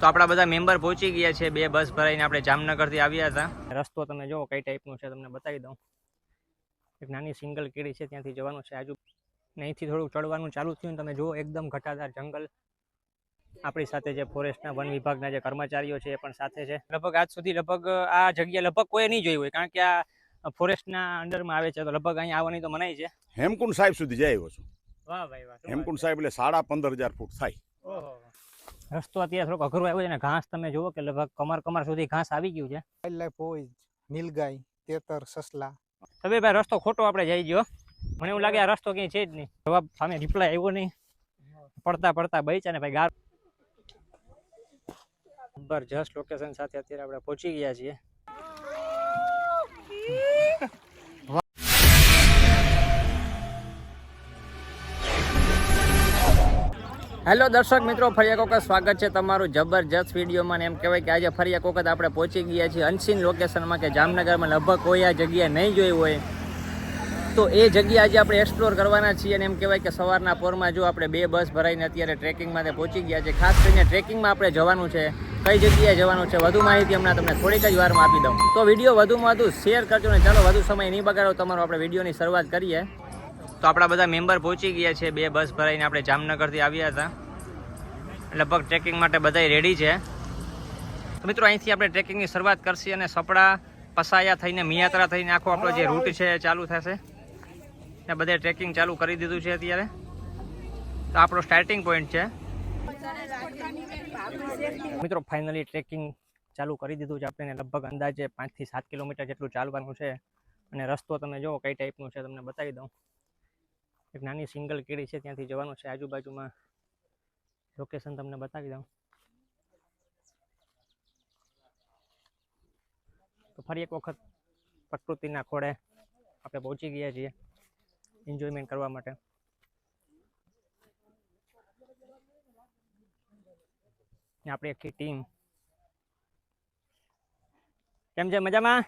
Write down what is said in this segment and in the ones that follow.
તો આપણા બધા મેમ્બર પહોંચી ગયા છે। 2 બસ ભરાઈને આપણે જામનગરથી આવ્યા હતા। રસ્તો તમે જો કઈ ટાઈપનો છે તમને બતાવી દઉં। એક નાની સિંગલ કેડી છે, ત્યાંથી જવાનું છે આજુ, અહીંથી થોડું ચડવાનું ચાલુ થયું તમે જો એકદમ ઘટાદાર જંગલ। આપણી સાથે જે ફોરેસ્ટના વન વિભાગના જે કર્મચારીઓ છે એ પણ સાથે છે। લગભગ આજ સુધી લગભગ આ જગ્યા લગભગ કોઈ નહીં જોઈ હોય, કારણ કે આ ફોરેસ્ટના અંડરમાં આવે છે, તો લગભગ અહીંયા આવવાની તો મનાઈ છે। હેમકુંડ સાહેબ સુધી જઈ આવ્યો છું। વાહ ભાઈ વાહ, હેમકુંડ સાહેબ એટલે 15,500 ફૂટ થાય। ઓહો, રસ્તો અત્યારે થોડોક અઘરો આવ્યો છે ને ઘાસ તમે જુઓ કે લગભગ કમર સુધી ઘાસ આવી ગયું છે। વાઇલ્ડલાઇફ હોય, નીલગાય, તેતર, સસલા। સબીરભાઈ રસ્તો ખોટો આપણે જઈ ગયો, મને એવું લાગે આ રસ્તો ક્યાંય છે જ નહીં। જવાબ સામે રિપ્લાય આવ્યો નહીં, પડતા બચ્યા ને ભાઈ ગાર। જબરજસ્ત લોકેશન સાથે અત્યારે આપણે પહોંચી ગયા છીએ। હેલો દર્શક મિત્રો, ફરી એક વખત સ્વાગત છે તમારું જબરજસ્ત વિડીયોમાં। એમ કહેવાય કે આજે ફરી એક વખત આપણે પહોંચી ગયા છીએ અનસીન લોકેશનમાં, કે જામનગરમાં લગભગ કોઈ આ જગ્યા નહીં જોઈ હોય, તો એ જગ્યા આજે આપણે એક્સપ્લોર કરવાના છીએ। અને એમ કહેવાય કે સવારના પોરમાં જો આપણે 2 બસ ભરાઈને અત્યારે ટ્રેકિંગ માટે પહોંચી ગયા છે। ખાસ કરીને ટ્રેકિંગમાં આપણે જવાનું છે, કઈ જગ્યાએ જવાનું છે વધુ માહિતી હમણાં તમને થોડીક જ વારમાં આપી દઉં। તો વિડીયો વધુમાં વધુ શેર કરજો ને ચાલો વધુ સમય નહીં બગાડો તમારો, આપણે વિડીયોની શરૂઆત કરીએ। તો આપણા બધા મેમ્બર પહોંચી ગયા છે, 2 બસ ભરાઈને આપણે જામનગરથી આવ્યા હતા। લગભગ ટ્રેકિંગ માટે બધા રેડી છે। તો મિત્રો અહીંથી આપણે ટ્રેકિંગની શરૂઆત કરશી અને સપડા પસાયા થઈને મિયાત્રા થઈને આખો આપણો જે રૂટ છે એ ચાલુ થશે। ને બધે ટ્રેકિંગ ચાલુ કરી દીધું છે અત્યારે, તો આપણો સ્ટાર્ટિંગ પોઈન્ટ છે। મિત્રો ફાઇનલી ટ્રેકિંગ ચાલુ કરી દીધું છે આપણે, લગભગ અંદાજે 5 થી 7 કિલોમીટર જેટલું ચાલવાનું છે। અને રસ્તો તમે જો કઈ ટાઈપનો છે તમને બતાવી દઉં। એક નાની સિંગલ કેડી છે, ત્યાંથી જવાનું છે। આજુબાજુમાં લોકેશન તમને બતાવી દઉં। તો ફરી એક વખત પ્રકૃતિના ખોળે આપણે પહોંચી ગયા છીએ એન્જોયમેન્ટ કરવા માટે। આપણી આખી ટીમ કેમ છે? મજામાં?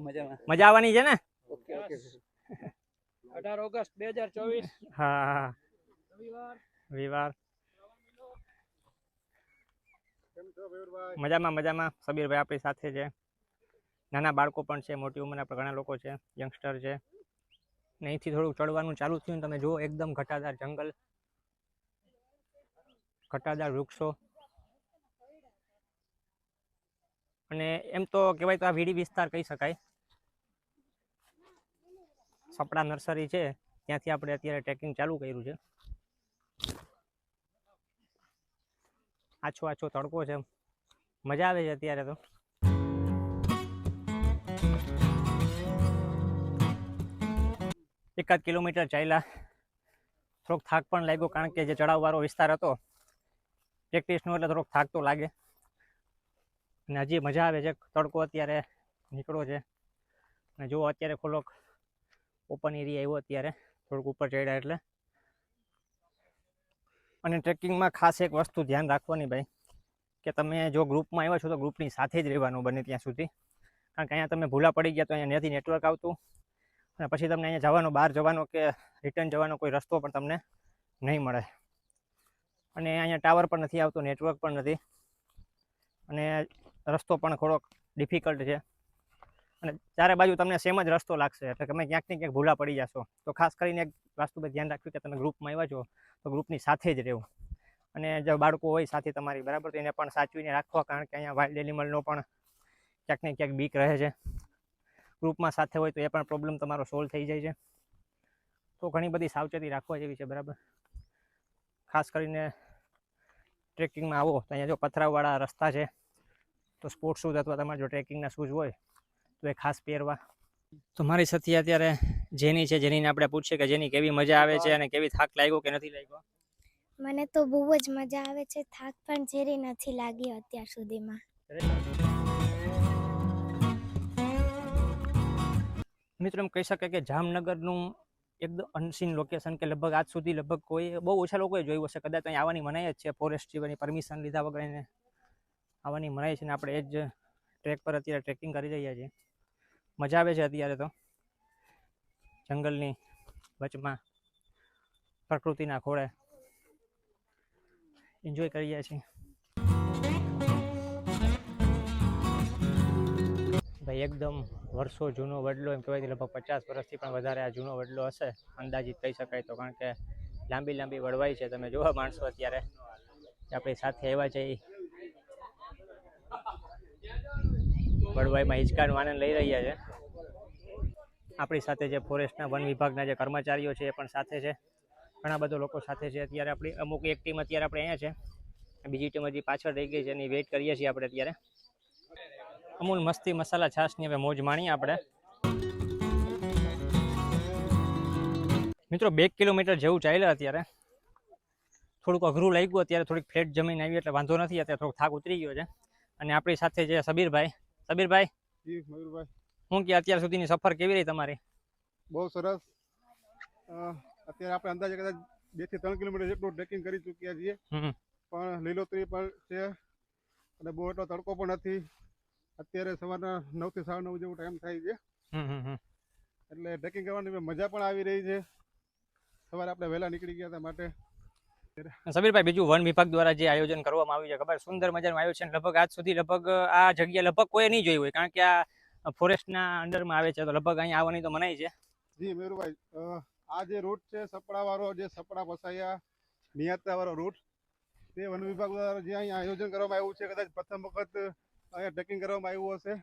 મજામાં। મજા આવવાની છે ને? Okay 18 August 2024। હા, રવિવાર। મજામાં સબીરભાઈ આપણી સાથે છે। નાના બાળકો પણ છે, મોટી ઉંમરના પણ ઘણા લોકો છે, યંગસ્ટર છે। ને અહીંથી થોડું ચડવાનું ચાલુ થયું તમે જુઓ એકદમ ઘટાદાર જંગલ, ઘટાદાર વૃક્ષો, અને એમ તો કહેવાય તો આ વીડી વિસ્તાર કહી શકાય। સપડા નર્સરી છે, ત્યાંથી આપણે અત્યારે ટ્રેકિંગ ચાલુ કર્યું છે। આછો તડકો છે, મજા આવે છે અત્યારે તો। એકાદ કિલોમીટર ચાલ્યા, થોડોક થાક પણ લાગ્યો, કારણ કે જે ચડાવવાળો વિસ્તાર હતો પ્રેક્ટિસનો, એટલે થોડોક થાક તો લાગે। અને હજી મજા આવે છે, તડકો અત્યારે નીકળો છે। અને જો અત્યારે થોડોક ઓપન એરિયા આવ્યો અત્યારે થોડુંક ઉપર ચડ્યા એટલે। અને ટ્રેકિંગમાં ખાસ એક વસ્તુ ધ્યાન રાખવાની ભાઈ, કે તમે જો ગ્રુપમાં આવ્યા છો તો ગ્રુપની સાથે જ રહેવાનું બને ત્યાં સુધી, કારણ કે અહીંયા તમે ભૂલા પડી ગયા તો અહીંયા નથી નેટવર્ક આવતું, અને પછી તમને અહીંયા જવાનો, બહાર જવાનો કે રિટર્ન જવાનો કોઈ રસ્તો પણ તમને નહીં મળે। અને અહીંયા ટાવર પણ નથી આવતો, નેટવર્ક પણ નથી, અને રસ્તો પણ થોડોક ડિફિકલ્ટ છે। અને ચારે બાજુ તમને સેમ જ રસ્તો લાગશે, એટલે તમે ક્યાંક ને ક્યાંક ભૂલા પડી જશો। તો ખાસ કરીને એક વસ્તુ પર ધ્યાન રાખ્યું કે તમે ગ્રુપમાં આવ્યા છો તો ગ્રુપની સાથે જ રહેવું। અને જો બાળકો હોય સાથે તમારી બરાબર, તો એને પણ સાચવીને રાખવા, કારણ કે અહીંયા વાઇલ્ડ એનિમલનો પણ ક્યાંક ને ક્યાંક બીક રહે છે। ગ્રુપમાં સાથે હોય તો એ પણ પ્રોબ્લેમ તમારો સોલ્વ થઈ જાય છે। તો ઘણી બધી સાવચેતી રાખવા જેવી છે બરાબર। ખાસ કરીને ટ્રેકિંગમાં આવો તો અહીંયા જો પથરાવાળા રસ્તા છે, તો સ્પોર્ટ્સ શૂઝ અથવા તમારા જો ટ્રેકિંગના શૂઝ હોય તો એ ખાસ પહેરવા। તો મારી સાથે અત્યારે જેની છે, જેનીને આપણે પૂછીએ કે જેની કેવી મજા આવે છે અને કેવી થાક લાગ્યો કે નથી લાગ્યો। મને તો બહુ જ મજા આવે છે, થાક પણ ઝેરી નથી લાગી અત્યાર સુધીમાં। મિત્રો એમ કહી શકાય કે જામનગરનું એકદમ અનસીન લોકેશન, કે લગભગ આજ સુધી લગભગ કોઈ બહુ ઓછા લોકોએ જોયું હશે, કદાચ અહીં આવવાની મનાઈ જ છે। ફોરેસ્ટ જીવનની પરમિશન લીધા વગર એને આવવાની મનાઈ છે, ને આપણે એ જ ટ્રેક પર અત્યારે ટ્રેકિંગ કરી રહ્યા છીએ। મજા આવે છે અત્યારે તો જંગલની વચમાં પ્રકૃતિના ખોળે એન્જોય કરીએ છીએ। ભાઈ એકદમ વર્ષો જૂનો વડલો, એમ કહેવાય લગભગ 50 વર્ષથી પણ વધારે આ જૂનો વડલો હશે અંદાજિત કહી શકાય તો, કારણ કે લાંબી લાંબી વડવાઈ છે. તમે જોવા માણસો અત્યારે આપણી સાથે આવ્યા છે, વડવાઈમાં હિંચકાનો આનંદ લઈ રહ્યા છે. આપણી સાથે જે ફોરેસ્ટના વન વિભાગના જે કર્મચારીઓ છે એ પણ સાથે છે, ઘણા બધા લોકો સાથે છે. અત્યારે આપણી અમુક એક ટીમ અત્યારે આપણે અહીંયા છે, બીજી ટીમ હજી પાછળ રહી ગઈ છે, એની વેઇટ કરીએ છીએ આપણે. અત્યારે અમૂલ મસ્તી મસાલા છાશની હવે મોજ માણીએ આપણે. મિત્રો 2 કિલોમીટર જેવું ચાલ્યા અત્યારે, થોડુંક અઘરું લાગ્યું. અત્યારે થોડીક ફ્લેટ જમીન આવી એટલે વાંધો નથી, અત્યારે થોડોક થાક ઉતરી ગયો છે. અને આપણી સાથે છે સબીરભાઈ. સબીરભાઈ, જી મયુરભાઈ, શું કે અત્યાર સુધીની સફર કેવી રહી તમારી? બહુ સરસ. અત્યારે આપણે અંદાજે કદાચ 2 થી 3 કિલોમીટર જેટલું ટ્રેકિંગ કરી ચૂક્યા છીએ, પણ લીલોતરી પણ છે અને બહુ એટલો તડકો પણ નથી. અત્યારે સવારના 9 થી 9:30 જેવું ટાઈમ થાય છે, એટલે ટ્રેકિંગ કરવાની મજા પણ આવી રહી છે. સવારે આપણે વહેલા નીકળી ગયા હતા માટે. સબીરભાઈ, બીજું વન વિભાગ દ્વારા જે આયોજન કરવામાં આવ્યું છે, ખબર સુંદર મજાનું આયોજન, લગભગ આજ સુધી લગભગ આ જગ્યા લગભગ કોઈ નહીં જોઈ હોય, કારણ કે આ ફોરેસ્ટના અંડરમાં આવે છે, તો લગભગ અહીંયા આવવાની તો મનાઈ છે. જી મયુરભાઈ, આ જે રૂટ છે સપડાવાળો, જે સપડા પસાયા નિયાત્રાવાળો રૂટ, તે વન વિભાગ દ્વારા જે અહીંયા આયોજન કરવામાં આવ્યું છે, કદાચ પ્રથમ વખત અહીંયા ટ્રેકિંગ કરવામાં આવ્યું હશે,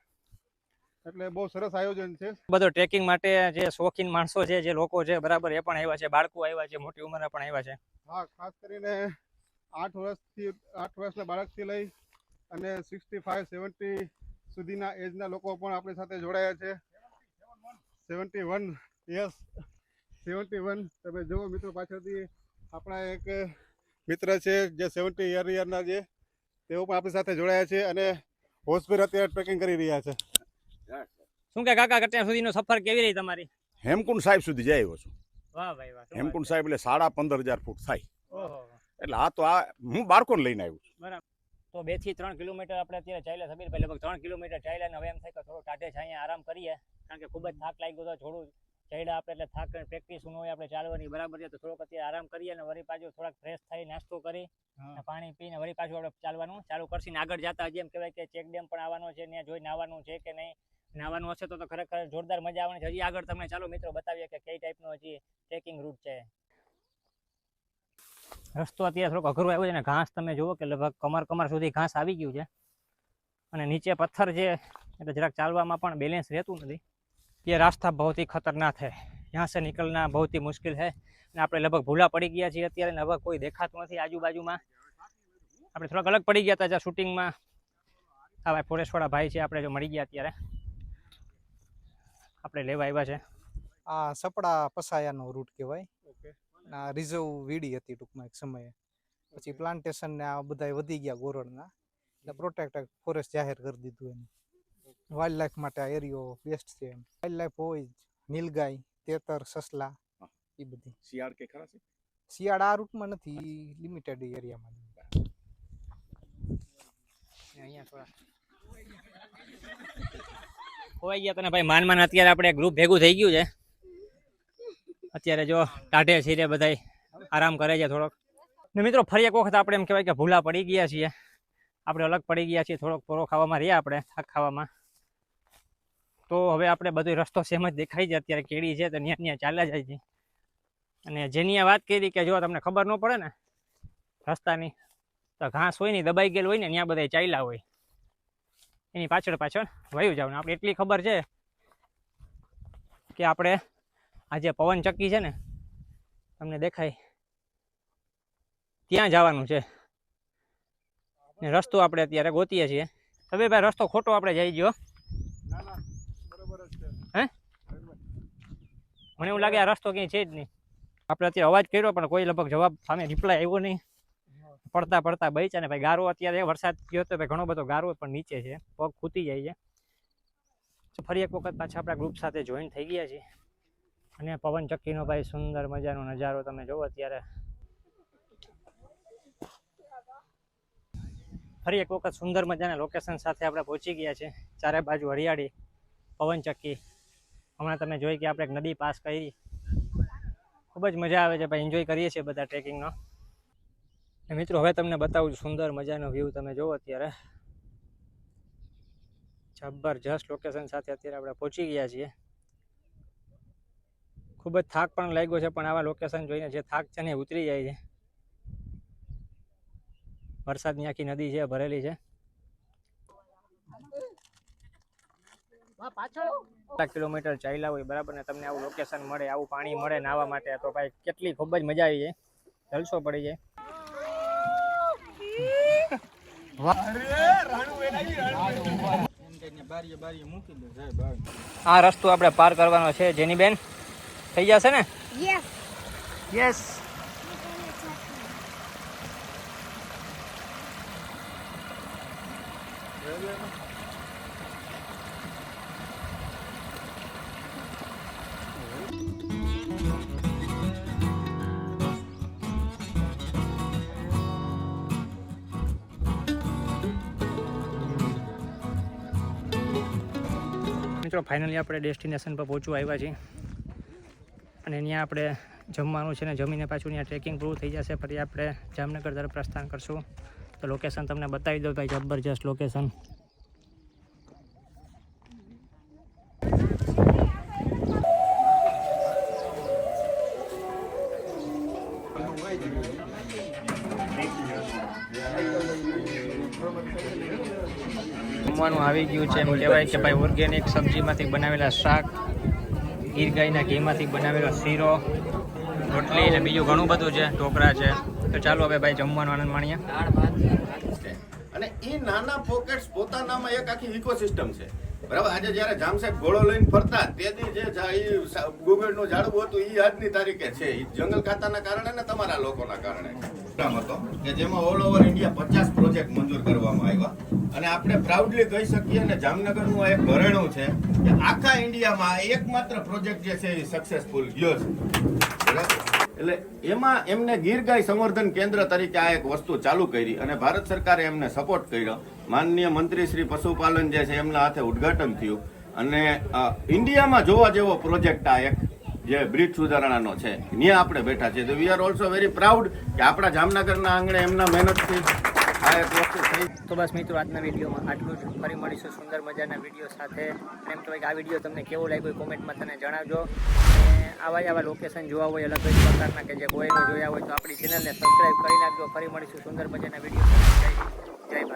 એટલે બહુ સરસ આયોજન છે. બધો ટ્રેકિંગ માટે જે શોખીન માણસો છે, જે લોકો છે બરાબર, એ પણ આવ્યા છે, બાળકો આવ્યા છે, મોટી ઉંમરના પણ આવ્યા છે. હા, ખાસ કરીને 8 વર્ષના બાળકથી લઈ અને 65-70 સુધીના એજના લોકો પણ આપણી સાથે જોડાયા છે. 71, યસ 71. તમે જુઓ મિત્રો, પાછળથી આપણા એક મિત્ર છે જે 70 યરના છે, તેઓ પણ આપણી સાથે જોડાયા છે અને હોશભેર અત્યારે ટ્રેકિંગ કરી રહ્યા છે. શું કે કાકા, અત્યાર સુધીનો સફર કેવી રહી તમારી? હેમકુંડ સાહેબ સુધી જઈ આવ્યો છું. વાહ ભાઈ વાહ. હેમકુંડ સાહેબ એટલે 15,500 ફૂટ થાય. ઓહો, એટલે આ તો આ હું બાળકોને લઈને આવ્યો છું. તો 2 થી 3 કિલોમીટર આપણે અત્યારે ચાલ્યા સબીરભાઈ, લગભગ 3 કિલોમીટર ચાલ્યા ને હવે એમ થાય કે થોડો ટાઢે છે અહીંયા આરામ કરીએ, કારણ કે ખૂબ જ થાક લાગ્યો હતો. થોડું ચાલ્યા આપણે એટલે થાક પ્રેક્ટિસ ન હોય આપણે ચાલવાની બરાબર છે, તો થોડોક અત્યારે આરામ કરીએ અને વળી પાછું થોડાક ફ્રેશ થઈ નાસ્તો કરી પાણી પીને વળી પાછું આપણે ચાલવાનું ચાલુ કરશે ને આગળ જતા. હજી એમ કહેવાય કે ચેક ડેમ પણ આવવાનો છે, ત્યાં જોઈ નાવાનું છે કે નહીં, નાવાનું હશે તો ખરેખર જોરદાર મજા આવવાની છે. હજી આગળ તમને ચાલો મિત્રો બતાવીએ કે કઈ ટાઈપનો હજી ટ્રેકિંગ રૂટ છે. રસ્તો અત્યારે થોડોક અઘરો આવ્યો છે ને ઘાસ તમે જુઓ કે લગભગ કમર સુધી ઘાસ આવી ગયું છે, અને નીચે પથ્થર છે એટલે જરાક ચાલવામાં પણ બેલેન્સ રહેતું નથી. ये रास्ता बहुत ही खतरनाक है, यहाँ से निकलना बहुत ही मुश्किल है. અને આપણે લગભગ ભૂલા પડી ગયા છીએ અત્યારે, લગભગ કોઈ દેખાતું નથી આજુબાજુમાં. આપણે થોડાક અલગ પડી ગયા હતા જ્યાં શૂટિંગમાં. હા ભાઈ, ફોરેસ્ટવાળા ભાઈ છે, આપણે જો મળી ગયા અત્યારે, આપણે લેવા આવ્યા છે. આ સપડા પસાયાનો રૂટ કહેવાય. આ રિઝર્વ વીડી હતી ટૂંકમાં એક સમયે, પછી પ્લાન્ટેશન ને આ બધા વધી ગયા ગોરડના, એટલે પ્રોટેક્ટેડ ફોરેસ્ટ જાહેર કરી દીધું એને. વાઇલ્ડ લાઈફ માટે આ એરિયો બેસ્ટ છે. વાઇલ્ડ લાઈફ હોય નીલગાય, તેતર, સસલા, એ બધી. શિયાળ કે ખરા છે? શિયાળ આ રૂટમાં નથી, લિમિટેડ એરિયામાં. અહીંયા થોડા ખોવાઈ ગયા તને ભાઈ, માન અત્યારે આપણે ગ્રુપ ભેગું થઈ ગયું છે. અત્યારે જો ટાઢે છીરે બધા આરામ કરે છે થોડોક. ને મિત્રો ફરી એક વખત આપણે એમ કહેવાય કે ભૂલા પડી ગયા છીએ, આપણે અલગ પડી ગયા છીએ, થોડોક પોરો ખાવામાં રહ્યા આપણે, થાક ખાવામાં. તો હવે આપણે બધો રસ્તો સેમ જ દેખાય છે અત્યારે, કેડી છે તો ત્યાં ચાલ્યા જાય છે. અને જેની આ વાત કરી કે જો તમને ખબર ન પડે ને રસ્તાની, તો ઘાસ હોય ને દબાઈ ગયેલ હોય ને ત્યાં બધા ચાલ્યા હોય, એની પાછળ વયું જાવ ને. આપણે એટલી ખબર છે કે આપણે આ જે પવન ચક્કી છે ને તમને દેખાય ત્યાં જવાનું છે, ને રસ્તો આપણે અત્યારે ગોતીએ છીએ. હવે ભાઈ રસ્તો ખોટો આપણે જઈ ગયો. હે, મને એવું લાગે આ રસ્તો ક્યાંય છે જ નહીં. આપણે અત્યારે અવાજ કર્યો પણ કોઈ લગભગ જવાબ સામે રિપ્લાય આવ્યો નહીં. પડતા બચ્યા ને ભાઈ. ગારો અત્યારે વરસાદ ગયો તો ભાઈ ઘણો બધો ગારો પણ નીચે છે, પગ ખૂતી જાય છે. ફરી એક વખત પાછા આપણા ગ્રુપ સાથે જોઈન થઈ ગયા છીએ, અને પવન ચક્કીનો ભાઈ સુંદર મજાનો નજારો તમે જુઓ અત્યારે. ફરી એક વખત સુંદર મજાના લોકેશન સાથે આપણે પહોંચી ગયા છે. ચારે બાજુ હરિયાળી, પવન ચક્કી. હમણાં તમે જોઈ કે આપણે એક નદી પાસ કરી, ખૂબ જ મજા આવે છે ભાઈ, એન્જોય કરીએ છીએ બધા ટ્રેકિંગનો. મિત્રો હવે તમને બતાવું છું સુંદર મજાનો વ્યૂ તમે જુઓ અત્યારે. જબરજસ્ત લોકેશન સાથે અત્યારે આપણે પહોંચી ગયા છીએ. ખૂબ જ થાક પણ લાગ્યો છે, પણ આવા લોકેશન જોઈને જે થાક છે ને એ ઉતરી જાય છે. વરસાદની આખી નદી છે ભરેલી છે. 5 કિલોમીટર ચાલ્યા હોય બરાબર ને તમને આવું લોકેશન મળે, આવું પાણી મળે નાહવા માટે, તો ભાઈ કેટલી ખૂબ જ મજા આવી જાય, જલસો પડી જાય. આ રસ્તો આપણે પાર કરવાનો છે. જેની બેન થઈ જશે ને? યસ. મિત્રો ફાઇનલી આપણે ડેસ્ટિનેશન પર પહોંચવા આવ્યા છીએ અને ત્યાં આપણે જમવાનું છે ને જમીને પાછું ત્યાં ટ્રેકિંગ પૂરું થઈ જશે. ફરી આપણે જામનગર તરફ પ્રસ્થાન કરશું. તો લોકેશન તમને બતાવી દો ભાઈ, જબરજસ્ત લોકેશન. જમવાનું આવી ગયું છે. એમ કહેવાય કે ભાઈ ઓર્ગેનિક સબ્જીમાંથી બનાવેલા શાક, ગીર ગાયના ઘીમાંથી બનાવેલો શીરો, રોટલી ને બીજું ઘણું બધું છે, ઢોકળા છે. તો ચાલો હવે ભાઈ જમવાનો આનંદ માણીએ. અને એ નાના પોકેટ્સ પોતાનામાં એક આખી ઇકોસિસ્ટમ છે. બરાબર, આજે જયારે જામસાહેબ ઘોડો લઈને ફરતા તેથી જે ગુગળનું ઝાડવું હતું એ આજની તારીખે છે. એ જંગલ ખાતાના કારણે ને તમારા લોકોના કારણે હતો કે જેમાં ઓલ ઓવર ઇન્ડિયા 50 પ્રોજેક્ટ મંજૂર કરવામાં આવ્યા. અને આપણે પ્રાઉડલી કહી શકીએ ને જામનગરનું એક ઘરેણું છે કે આખા ઇન્ડિયામાં એકમાત્ર પ્રોજેક્ટ જે છે એ સક્સેસફુલ ગયો છે. બરાબર, એટલે એમાં એમને ગીર ગાય સંવર્ધન કેન્દ્ર તરીકે આ એક વસ્તુ ચાલુ કરી અને ભારત સરકારે એમને સપોર્ટ કર્યો. માનનીય મંત્રી શ્રી પશુપાલન જે છે એમના હાથે ઉદ્ઘાટન થયું અને ઇન્ડિયામાં જોવા જેવો પ્રોજેક્ટ આ એક જે બ્રિજ સુધારણાનો છે ત્યાં આપણે બેઠા છીએ. તો we are also very proud કે આપણા જામનગરના આંગણે એમના મહેનતથી આ એક વસ્તુ થઈ. તો બસ મિત્રો આજના વિડીયોમાં આટલું જ. ફરી મળીશું સુંદર મજાના વિડીયો સાથે. એમ કહેવાય કે આ વિડીયો તમને કેવો લાગ્યો કોમેન્ટમાં તને જણાવજો. અને આવા લોકેશન જોવા હોય અલગ અલગ પ્રકારના કે જે કોઈ જોયા હોય તો આપણી ચેનલને સબસ્ક્રાઈબ કરી નાખજો. ફરી મળીશું સુંદર મજાના વિડીયો. જય